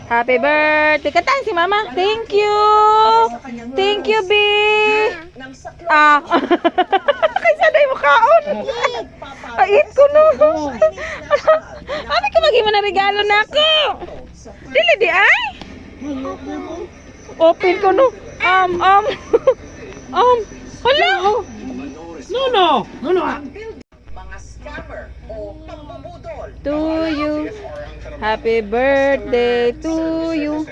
Happy birthday. Kantahan si Mama. Thank you. Thank you, B. Ah. Kaysa na yung kaon. Ait ko no. Ano ka maging mo na regalo na ako? Dili di ay? Open ko no. Hala. No. Mga scammer o pambubudol. To you. Happy birthday to you.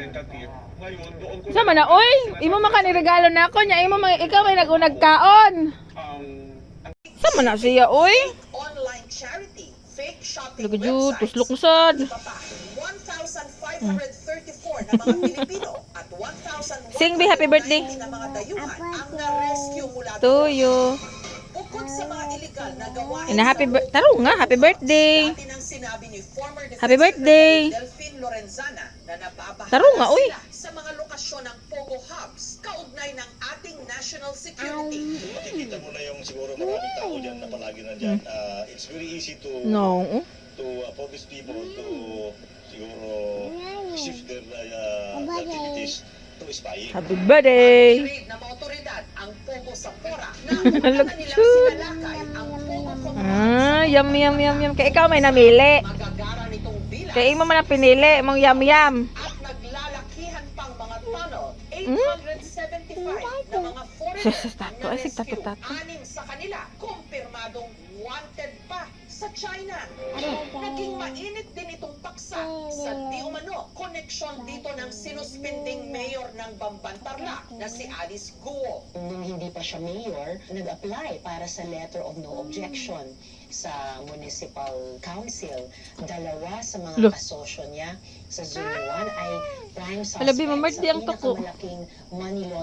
Sama na, oy. Imo man ka ni regalo na ako nya. Ikaw may nagunag kaon. Sama na siya, oy. Online charity, fake shopping Lagajud, websites. tuslok sad. 1,534 na mga Pilipino at 1,100 Sing B, happy birthday. na mga dayuhan ang na-rescue mula To you. Bukod sa mga illegal na gawain Ina happy birthday. Taro nga, happy birthday. dati nang sinabi ni former Defense Happy birthday. Secretary Delphine Lorenzana na nababahala Taro nga, uy. sila sa mga lokasyon ng Pogo Hubs kaugnay ng ating national security. Makikita mo na yung siguro maraming tao dyan na palagi na dyan. It's very easy to No. for these people to siguro shift their activities to spying. Happy birthday. Raid na mga otoridad ang Pogo sa Pora na nila sinalakay ang Pogo Command. Yum. Kaya ikaw may namili. Magagara nitong bilas Kaya imo man ang pinili. Mong yum. at naglalakihan pang mga tunnel 875 na mga Sus, foreigners tato. na Ay, sig rescue. tato. Anim sa kanila kumpirmadong wanted pa sa China. Naging mainit din itong paksa sa di umano koneksyon dito ng sinuspending mayor ng Bambantarlac na si Alice Guo. Nung hindi pa siya mayor, nag-apply para sa letter of no objection sa municipal council. Dalawa sa mga Look. kasosyo niya sa Zone 1 ay prime Hala, Bi, suspect ma-birthday sa ang tuko. pinakamalaking money laundering